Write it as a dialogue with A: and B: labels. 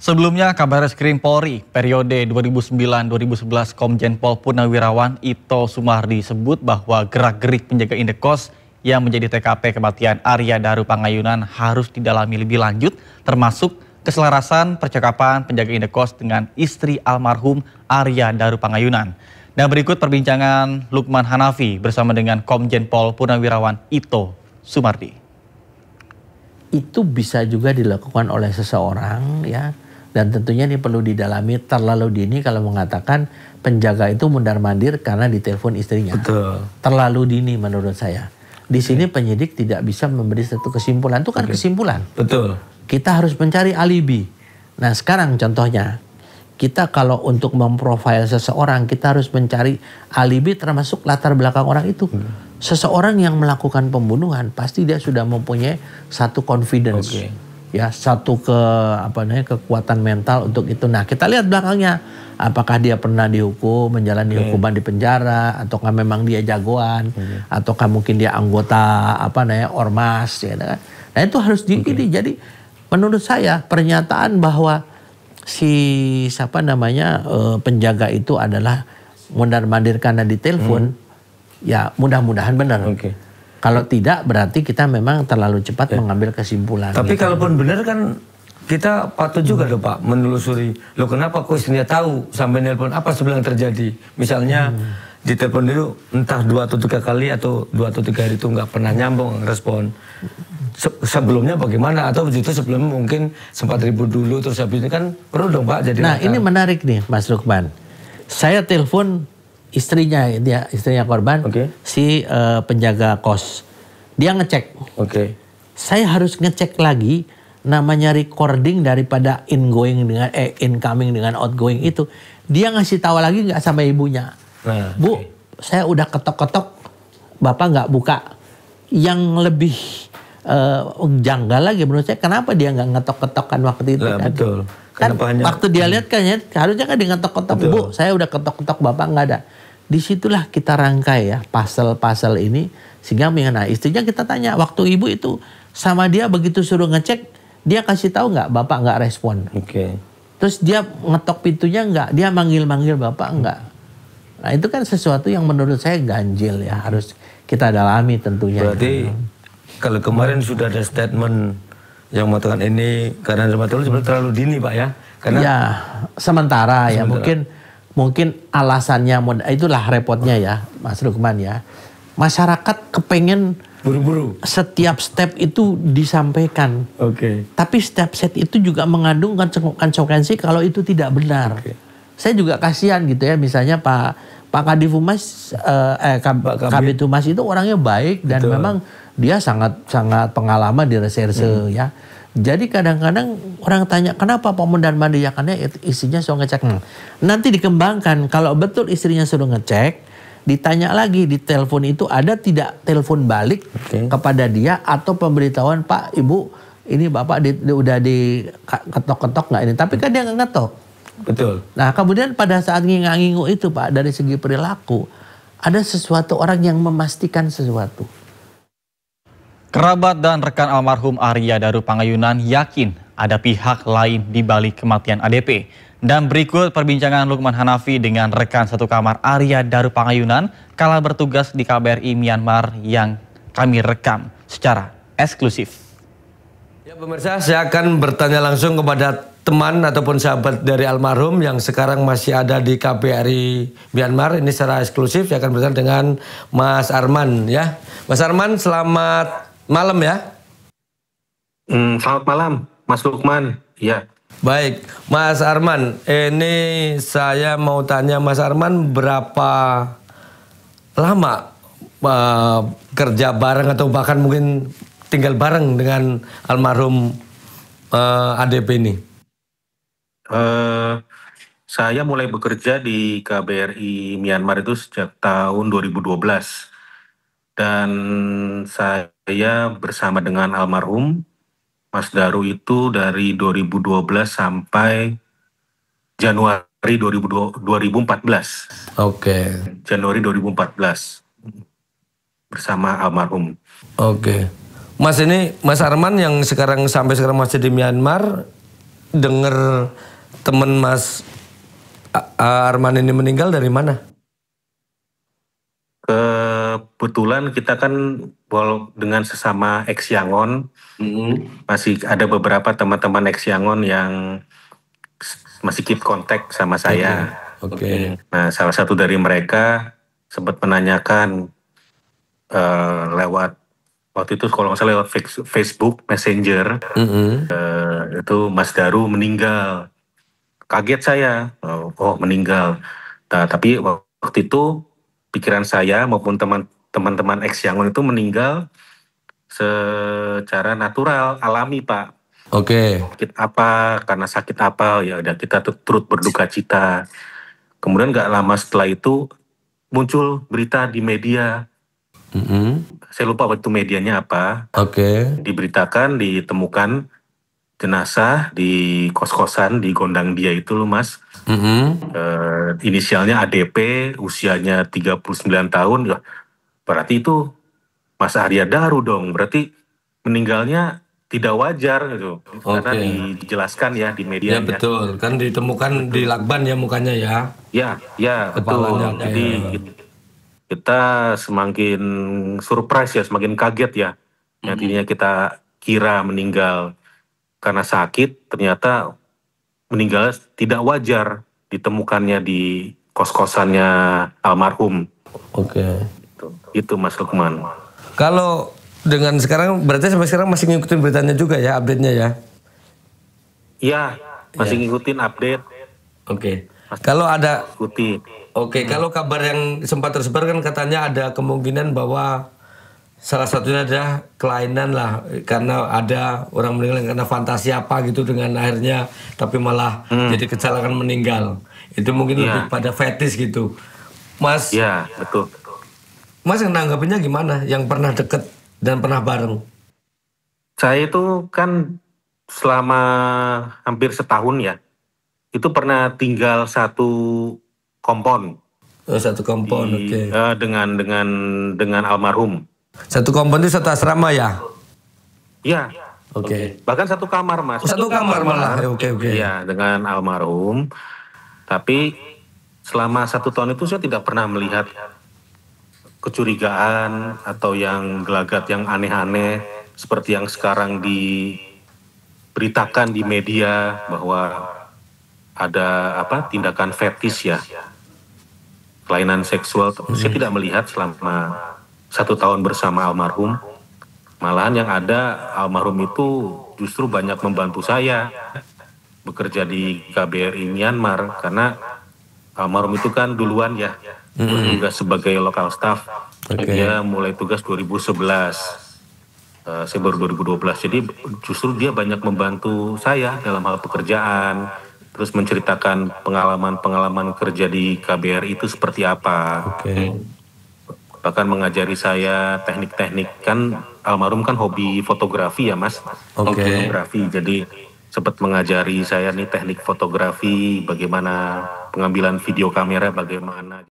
A: Sebelumnya, Kabarreskrim Polri periode 2009-2011 Komjen Pol Purnawirawan Ito Sumardi sebut bahwa gerak-gerik penjaga indekos yang menjadi TKP kematian Arya Daru Pangayunan harus didalami lebih lanjut, termasuk keselarasan percakapan penjaga indekos dengan istri almarhum Arya Daru Pangayunan. Dan berikut perbincangan Lukman Hanafi bersama dengan Komjen Pol Purnawirawan Ito Sumardi.
B: Itu bisa juga dilakukan oleh seseorang, ya. Dan tentunya ini perlu didalami terlalu dini kalau mengatakan penjaga itu mundar-mandir karena ditelepon istrinya.
C: Betul.
B: Terlalu dini menurut saya. Di sini penyidik tidak bisa memberi satu kesimpulan. Itu kan kesimpulan.
C: Betul.
B: Kita harus mencari alibi. Nah sekarang contohnya, kita kalau untuk memprofil seseorang, kita harus mencari alibi termasuk latar belakang orang itu. Seseorang yang melakukan pembunuhan, pasti dia sudah mempunyai satu confidence. Ya, satu kekuatan mental untuk itu. Nah, kita lihat belakangnya, apakah dia pernah dihukum, menjalani hukuman di penjara, ataukah memang dia jagoan, ataukah mungkin dia anggota ormas, ya kan? Nah, itu harus diikuti. Jadi, menurut saya pernyataan bahwa si penjaga itu adalah mundar-mandir karena ditelepon, ya mudah-mudahan benar. Kalau tidak berarti kita memang terlalu cepat mengambil kesimpulan.
C: Tapi kalaupun benar kan kita patut juga dong Pak menelusuri. Loh kenapa kok istrinya tahu sampai nelpon apa sebenarnya terjadi. Misalnya ditelepon dulu entah 2 atau 3 kali atau 2 atau 3 hari itu nggak pernah nyambung respon. Sebelumnya bagaimana atau begitu sebelumnya mungkin sempat ribut dulu terus habis ini kan perlu dong Pak jadi.
B: Nah ini menarik nih Mas Lukman. Saya telepon istrinya korban, si penjaga kos. Dia ngecek. Saya harus ngecek lagi namanya recording daripada incoming dengan outgoing itu. Dia ngasih tahu lagi nggak sama ibunya. Bu, saya udah ketok-ketok, Bapak nggak buka. Yang lebih janggal lagi menurut saya, kenapa dia nggak ngetok-ketokkan waktu itu?
C: Betul.
B: Kan waktu dia lihat kan ya, harusnya kan dia ngetok-ketok. Bu, saya udah ketok-ketok, Bapak nggak ada. Disitulah kita rangkai ya pasal-pasal ini sehingga mengenai istrinya kita tanya waktu ibu itu sama dia begitu suruh ngecek dia kasih tahu nggak bapak nggak respon. Terus dia ngetok pintunya nggak, dia manggil-manggil bapak nggak. Nah itu kan sesuatu yang menurut saya ganjil ya, harus kita dalami tentunya.
C: Berarti kalau kemarin sudah ada statement yang mengatakan ini karena dermatolog sebenarnya terlalu dini Pak ya. Karena
B: ya sementara ya mungkin alasannya, itulah repotnya ya Mas Lukman ya. Masyarakat kepengen
C: buru-buru
B: setiap step itu disampaikan. Tapi step set itu juga mengandung konsekuensi kalau itu tidak benar. Saya juga kasihan gitu ya, misalnya Pak Kadif Humas, Kabid Humas itu orangnya baik dan memang dia sangat pengalaman di reserse ya. Jadi kadang-kadang orang tanya kenapa Pak mundar-mandir ya karena istrinya suruh ngecek. Nanti dikembangkan kalau betul istrinya suruh ngecek, ditanya lagi di telepon itu ada tidak telepon balik kepada dia atau pemberitahuan Pak Ibu ini Bapak udah diketok-ketok nggak ini? Tapi kan dia nggak ngetok.
C: Betul.
B: Nah kemudian pada saat ngingu itu Pak dari segi perilaku ada sesuatu orang yang memastikan sesuatu.
A: Kerabat dan rekan almarhum Arya Daru Pangayunan yakin ada pihak lain di balik kematian ADP. Dan berikut perbincangan Lukman Hanafi dengan rekan satu kamar Arya Daru Pangayunan kala bertugas di KBRI Myanmar yang kami rekam secara eksklusif.
C: Ya pemirsa, saya akan bertanya langsung kepada teman ataupun sahabat dari almarhum yang sekarang masih ada di KBRI Myanmar. Ini secara eksklusif saya akan bertanya dengan Mas Arman ya. Mas Arman, selamat malam ya.
D: Selamat malam, Mas Lukman. Iya.
C: Baik, Mas Arman. Ini saya mau tanya Mas Arman berapa lama kerja bareng atau bahkan mungkin tinggal bareng dengan almarhum ADP ini?
D: Saya mulai bekerja di KBRI Myanmar itu sejak tahun 2012. Dan saya bersama dengan almarhum Mas Daru itu dari 2012 sampai Januari 2014. Januari 2014 bersama almarhum.
C: Mas ini Mas Arman yang sampai sekarang masih di Myanmar dengar teman Mas Arman ini meninggal dari mana?
D: Kebetulan kita kan dengan sesama ex Yangon, masih ada beberapa teman-teman ex Yangon yang masih keep kontak sama saya.
C: Oke.
D: Nah, salah satu dari mereka sempat menanyakan lewat waktu itu kalau nggak salah lewat Facebook Messenger, itu Mas Daru meninggal. Kaget saya, oh meninggal. Nah, tapi waktu itu pikiran saya maupun teman-teman ex Yangon itu meninggal secara natural, alami Pak.
C: Oke.
D: Sakit apa, karena sakit apa, ya udah kita turut berduka cita. Kemudian nggak lama setelah itu muncul berita di media. Saya lupa waktu medianya apa.
C: Oke.
D: Diberitakan ditemukan jenazah di kos-kosan di Gondang Dia itu loh Mas. Inisialnya ADP, usianya 39 tahun. Ya, berarti itu Mas Arya Daru dong. Berarti meninggalnya tidak wajar gitu. Karena dijelaskan ya di media.
C: Ya betul, kan ditemukan di lakban ya mukanya ya.
D: Ya betul. Jadi kita semakin surprise ya, semakin kaget ya. Yang tadinya kita kira meninggal karena sakit, ternyata meninggal tidak wajar ditemukannya di kos-kosannya almarhum.
C: Oke.
D: Itu Mas Lukman.
C: Kalau dengan sekarang, berarti sampai sekarang masih ngikutin beritanya juga ya, update-nya ya?
D: Iya, masih ngikutin update.
C: Oke. Kalau ada...
D: Ikuti.
C: Oke, kalau kabar yang sempat tersebar kan katanya ada kemungkinan bahwa salah satunya adalah kelainan lah, karena ada orang meninggal karena fantasi apa gitu dengan akhirnya, tapi malah jadi kecelakaan meninggal. Itu mungkin lebih pada fetis gitu. Mas?
D: Iya, betul.
C: Mas yang nanggapinnya gimana? Yang pernah deket dan pernah bareng?
D: Saya itu kan selama hampir setahun ya, itu pernah tinggal satu kompon.
C: Oh, satu kompon, oke.
D: Dengan almarhum.
C: Satu kompon itu satu asrama ya?
D: Iya.
C: Oke.
D: Bahkan satu kamar Mas.
C: Oh, satu kamar malah. Oke.
D: Iya, dengan almarhum. Tapi selama 1 tahun itu saya tidak pernah melihat kecurigaan atau yang gelagat yang aneh-aneh seperti yang sekarang diberitakan di media bahwa ada tindakan fetis ya, kelainan seksual. Saya tidak melihat selama 1 tahun bersama almarhum. Malahan yang ada almarhum itu justru banyak membantu saya bekerja di KBRI Myanmar, karena almarhum itu kan duluan ya bertugas sebagai lokal staff. Dia mulai tugas 2011, saya baru 2012. Jadi justru dia banyak membantu saya dalam hal pekerjaan, terus menceritakan pengalaman kerja di KBRI itu seperti apa. Bahkan mengajari saya teknik-teknik, kan almarhum kan hobi fotografi ya Mas. Fotografi, jadi sempat mengajari saya nih teknik fotografi, bagaimana pengambilan video kamera, bagaimana.